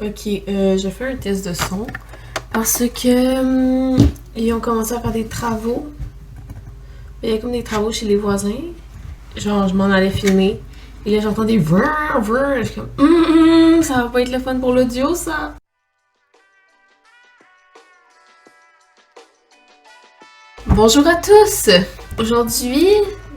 Ok, je fais un test de son parce que ils ont commencé à faire des travaux. Il y a comme des travaux chez les voisins. Genre, je m'en allais filmer. Et là, j'entends des vrrr, vrrr. Je suis comme, ça va pas être le fun pour l'audio, ça. Bonjour à tous! Aujourd'hui,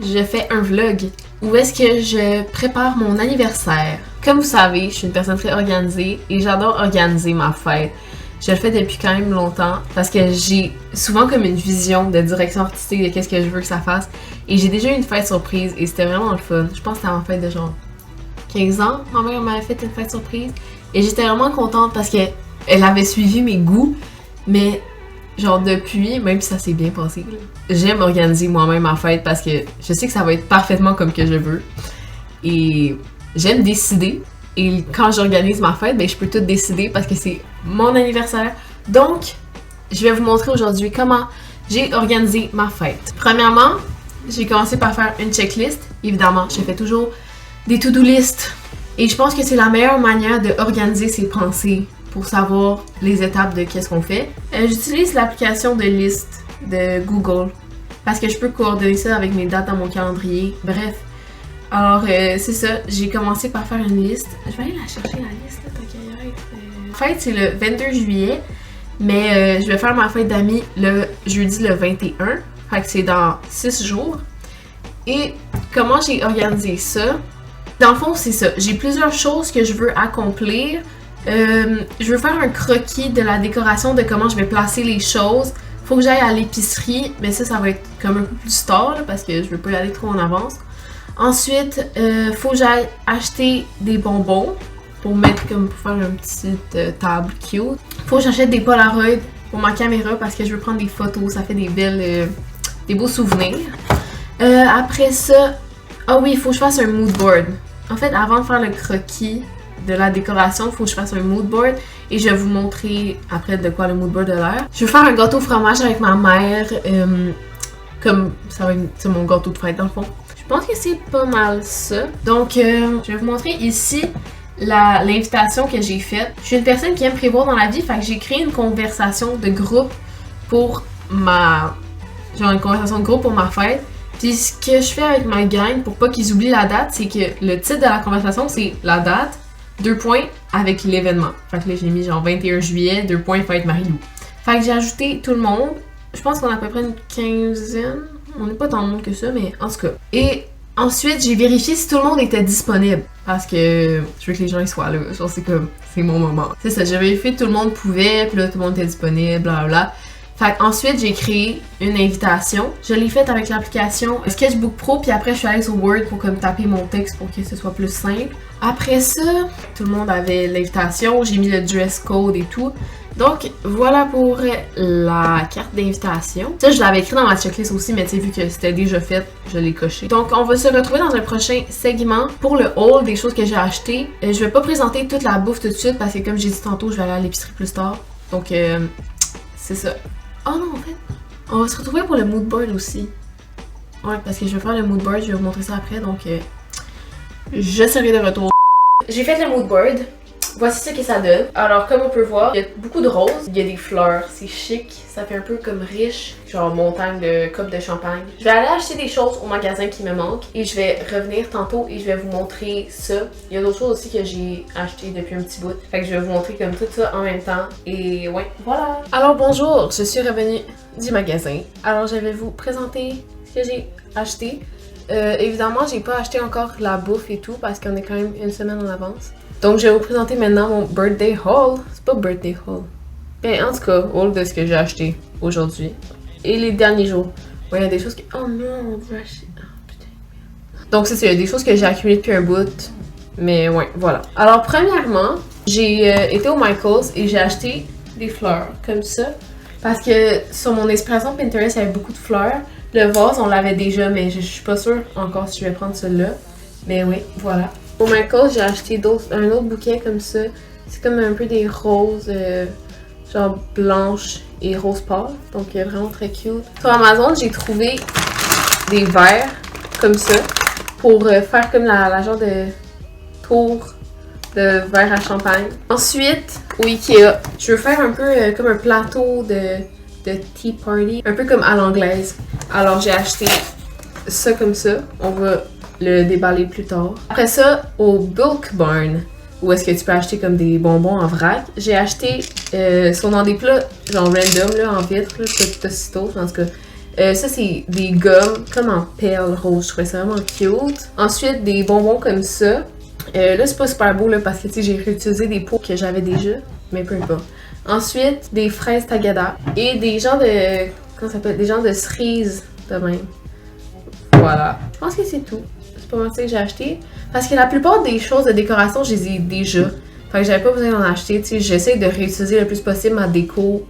je fais un vlog où est-ce que je prépare mon anniversaire. Comme vous savez, je suis une personne très organisée et j'adore organiser ma fête. Je le fais depuis quand même longtemps parce que j'ai souvent comme une vision de direction artistique de qu'est-ce que je veux que ça fasse. Et j'ai déjà eu une fête surprise et c'était vraiment le fun. Je pense que c'était en fête de genre 15 ans. Ma mère m'avait fait une fête surprise et j'étais vraiment contente parce que elle avait suivi mes goûts, mais genre depuis, même si ça s'est bien passé, j'aime organiser moi-même ma fête parce que je sais que ça va être parfaitement comme que je veux. Et j'aime décider. Et quand j'organise ma fête, ben je peux tout décider parce que c'est mon anniversaire. Donc, je vais vous montrer aujourd'hui comment j'ai organisé ma fête. Premièrement, j'ai commencé par faire une checklist. Évidemment, je fais toujours des to-do list. Et je pense que c'est la meilleure manière d'organiser ses pensées pour savoir les étapes de qu'est-ce qu'on fait. J'utilise l'application de liste de Google parce que je peux coordonner ça avec mes dates dans mon calendrier. Bref. Alors, c'est ça. J'ai commencé par faire une liste. Je vais aller la chercher, la liste, là, tant qu'à y être. La fête, c'est le 22 juillet, mais je vais faire ma fête d'amis le jeudi le 21. Fait que c'est dans 6 jours. Et comment j'ai organisé ça? Dans le fond, c'est ça. J'ai plusieurs choses que je veux accomplir. Je veux faire un croquis de la décoration, de comment je vais placer les choses. Faut que j'aille à l'épicerie, mais ça va être comme un peu plus tard là, parce que je veux pas y aller trop en avance. Ensuite, faut que j'aille acheter des bonbons pour mettre comme pour faire une petite table cute. Faut que j'achète des Polaroids pour ma caméra parce que je veux prendre des photos, ça fait des belles, des beaux souvenirs. Après ça, ah oui, il faut que je fasse un mood board. En fait, avant de faire le croquis de la décoration, il faut que je fasse un mood board et je vais vous montrer après de quoi le mood board a l'air. Je veux faire un gâteau au fromage avec ma mère, comme ça va être mon gâteau de fête dans le fond. Je pense que c'est pas mal ça. Donc, je vais vous montrer ici l'invitation que j'ai faite. Je suis une personne qui aime prévoir dans la vie, fait que j'ai créé une conversation de groupe pour une conversation de groupe pour ma fête. Puis ce que je fais avec ma gang pour pas qu'ils oublient la date, c'est que le titre de la conversation, c'est la date, 2 points, avec l'événement. Fait que là, j'ai mis genre 21 juillet, 2 points, fête Marie-Lou. Fait que j'ai ajouté tout le monde. Je pense qu'on a à peu près une quinzaine. On n'est pas tant de monde que ça, mais en tout cas. Et ensuite, j'ai vérifié si tout le monde était disponible. Parce que je veux que les gens ils soient là. Genre, c'est comme, c'est mon moment. C'est ça, j'ai vérifié que tout le monde pouvait, puis là, tout le monde était disponible, blablabla. Fait qu'ensuite, j'ai créé une invitation. Je l'ai faite avec l'application Sketchbook Pro, puis après, je suis allée sur Word pour comme taper mon texte pour que ce soit plus simple. Après ça, tout le monde avait l'invitation. J'ai mis le dress code et tout. Donc, voilà pour la carte d'invitation. Ça, je l'avais écrit dans ma checklist aussi, mais tu sais, vu que c'était déjà fait, je l'ai coché. Donc, on va se retrouver dans un prochain segment pour le haul des choses que j'ai achetées. Je vais pas présenter toute la bouffe tout de suite parce que, comme j'ai dit tantôt, je vais aller à l'épicerie plus tard. Donc, c'est ça. Oh non, en fait, on va se retrouver pour le mood board aussi. Ouais, parce que je vais faire le mood board, je vais vous montrer ça après, donc je serai de retour. J'ai fait le mood board. Voici ce que ça donne. Alors, comme on peut voir, il y a beaucoup de roses, il y a des fleurs, c'est chic, ça fait un peu comme riche, genre montagne de coupe de champagne. Je vais aller acheter des choses au magasin qui me manquent et je vais revenir tantôt et je vais vous montrer ça. Il y a d'autres choses aussi que j'ai achetées depuis un petit bout. Fait que je vais vous montrer comme tout ça en même temps. Et ouais, voilà. Alors bonjour, je suis revenue du magasin. Alors je vais vous présenter ce que j'ai acheté. Évidemment, j'ai pas acheté encore la bouffe et tout parce qu'on est quand même une semaine en avance. Donc, je vais vous présenter maintenant mon birthday haul. C'est pas birthday haul. Ben, en tout cas, haul de ce que j'ai acheté aujourd'hui. Et les derniers jours. Ouais, il y a des choses que... Oh non, on veut acheter... Oh, putain. Donc, c'est ça, il y a des choses que j'ai accumulées depuis un bout. Mais ouais, voilà. Alors, premièrement, j'ai été au Michaels et j'ai acheté des fleurs comme ça. Parce que sur mon inspiration Pinterest, il y avait beaucoup de fleurs. Le vase, on l'avait déjà, mais je suis pas sûre encore si je vais prendre celui-là. Mais oui, voilà. Au Michaels, j'ai acheté un autre bouquet comme ça. C'est comme un peu des roses, genre blanches et rose pâle. Donc, vraiment très cute. Sur Amazon, j'ai trouvé des verres comme ça pour faire comme la genre de tour de verre à champagne. Ensuite, au Ikea, je veux faire un peu comme un plateau de tea party, un peu comme à l'anglaise. Alors j'ai acheté ça comme ça. On va le déballer plus tard. Après ça, au Bulk Barn, où est-ce que tu peux acheter comme des bonbons en vrac, j'ai acheté, sont dans des plats genre random, là, en vitre, là, pas Tostitos, en tout cas. Ça, c'est des gommes comme en perles rose. Je trouvais ça vraiment cute. Ensuite, des bonbons comme ça. Là, c'est pas super beau là, parce que j'ai réutilisé des pots que j'avais déjà, mais peu importe. Ensuite, des fraises tagada et des genres de. Comment ça s'appelle? Des genres de cerises de même. Voilà. Je pense que c'est tout. C'est pas mal ça que j'ai acheté. Parce que la plupart des choses de décoration, je les ai déjà. Fait que j'avais pas besoin d'en acheter. J'essaie de réutiliser le plus possible ma déco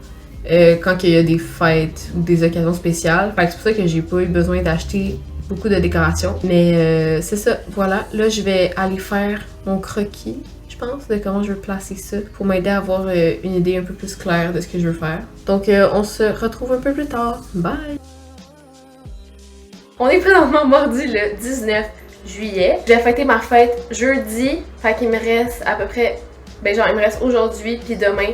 quand il y a des fêtes ou des occasions spéciales. Fait que c'est pour ça que j'ai pas eu besoin d'acheter beaucoup de décorations. Mais c'est ça, voilà. Là, je vais aller faire mon croquis, je pense, de comment je veux placer ça pour m'aider à avoir une idée un peu plus claire de ce que je veux faire. Donc, on se retrouve un peu plus tard. Bye! On est présentement mardi le 19 juillet. Je vais fêter ma fête jeudi. Fait qu'il me reste à peu près... Ben genre, il me reste aujourd'hui puis demain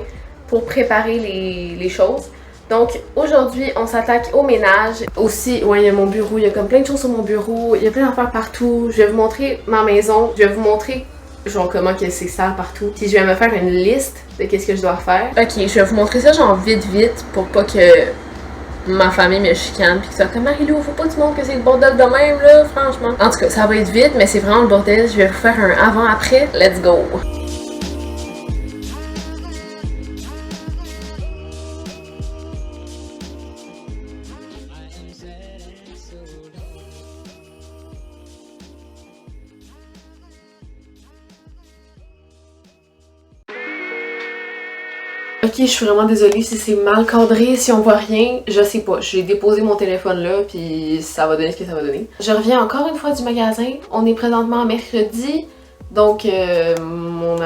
pour préparer les choses. Donc aujourd'hui, on s'attaque au ménage. Aussi, ouais, il y a mon bureau, il y a comme plein de choses sur mon bureau, il y a plein d'affaires partout. Je vais vous montrer ma maison, je vais vous montrer genre comment que c'est sale partout. Puis je vais me faire une liste de qu'est-ce que je dois faire. Ok, je vais vous montrer ça genre vite pour pas que ma famille me chicane pis que ça comme Marie-Lou, faut pas que tu montres que c'est le bordel de même là, franchement. En tout cas, ça va être vite, mais c'est vraiment le bordel. Je vais vous faire un avant-après. Let's go! Ok, je suis vraiment désolée si c'est mal cadré, si on voit rien, je sais pas. J'ai déposé mon téléphone là, puis ça va donner ce que ça va donner. Je reviens encore une fois du magasin. On est présentement mercredi, donc mon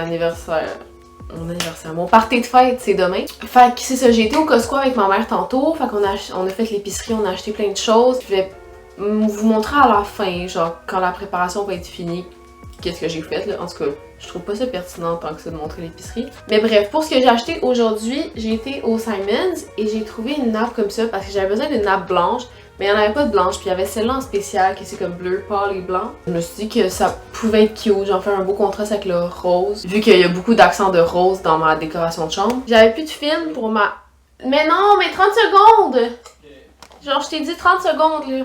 party de fête, c'est demain. Fait que c'est ça, j'ai été au Costco avec ma mère tantôt, fait qu'on a fait l'épicerie, on a acheté plein de choses. Je vais vous montrer à la fin, genre quand la préparation va être finie, qu'est-ce que j'ai fait là. En tout cas, je trouve pas ça pertinent tant que ça de montrer l'épicerie. Mais bref, pour ce que j'ai acheté aujourd'hui, j'ai été au Simons et j'ai trouvé une nappe comme ça parce que j'avais besoin d'une nappe blanche, mais il n'y en avait pas de blanche, puis il y avait celle-là en spécial qui c'est comme bleu, pâle et blanc. Je me suis dit que ça pouvait être cute, j'en fais un beau contraste avec le rose, vu qu'il y a beaucoup d'accents de rose dans ma décoration de chambre. J'avais plus de film pour ma... Mais non, mais 30 secondes! Genre, je t'ai dit 30 secondes, là.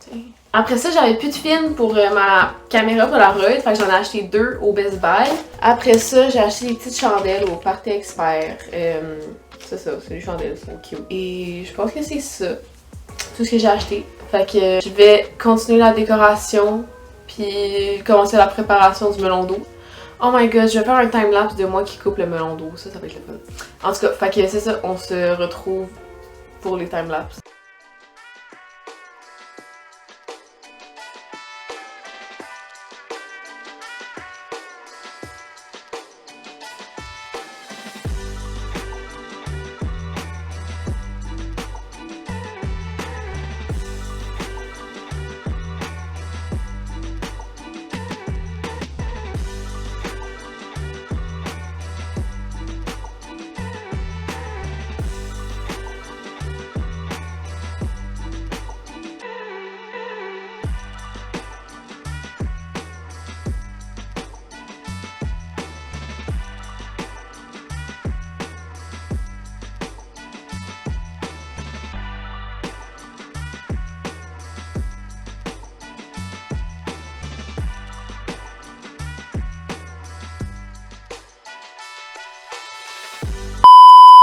Putain. Après ça, j'avais plus de film pour ma caméra Polaroid, fait que j'en ai acheté 2 au Best Buy. Après ça, j'ai acheté des petites chandelles au Party Expert. C'est ça, c'est des chandelles, c'est cute. Et je pense que c'est ça, tout ce que j'ai acheté. Fait que je vais continuer la décoration, puis commencer la préparation du melon d'eau. Oh my god, je vais faire un timelapse de moi qui coupe le melon d'eau, ça va être le fun. En tout cas, fait que c'est ça, on se retrouve pour les timelapses.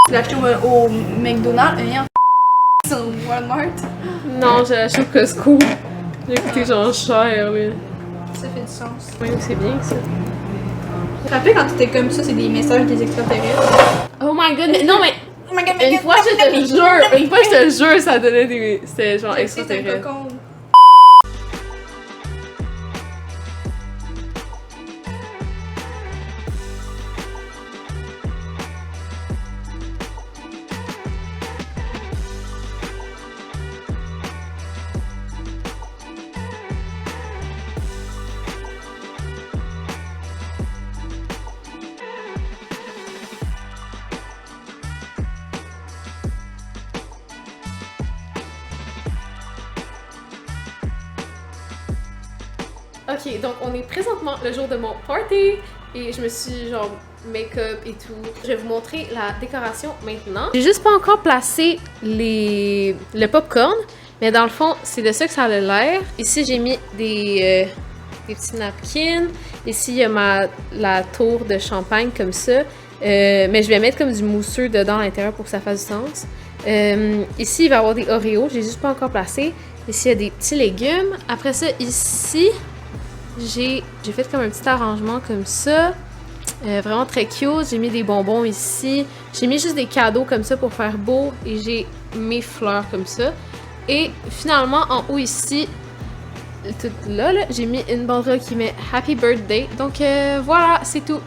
Tu l'as acheté au McDonald's, sur Walmart? Non, j'ai acheté au Costco. J'ai coûté genre cher, oui. Ça fait du sens. Oui, c'est bien ça. Tu te rappelles quand t'étais comme ça, c'est des messages des extraterrestres? Oh my god, mais non mais Oh my god, une fois je te jure, ça donnait des... C'était genre extraterrestre. Ok, donc on est présentement le jour de mon party et je me suis genre make-up et tout. Je vais vous montrer la décoration maintenant. J'ai juste pas encore placé le popcorn, mais dans le fond, c'est de ça que ça a l'air. Ici, j'ai mis des petits napkins. Ici, il y a la tour de champagne comme ça. Mais je vais mettre comme du mousseux dedans à l'intérieur pour que ça fasse du sens. Ici, il va y avoir des Oreos. J'ai juste pas encore placé. Ici, il y a des petits légumes. Après ça, ici, j'ai fait comme un petit arrangement comme ça. Vraiment très cute. J'ai mis des bonbons ici. J'ai mis juste des cadeaux comme ça pour faire beau. Et j'ai mes fleurs comme ça. Et finalement, en haut ici, tout là, j'ai mis une banderole qui met Happy Birthday. Donc voilà, c'est tout.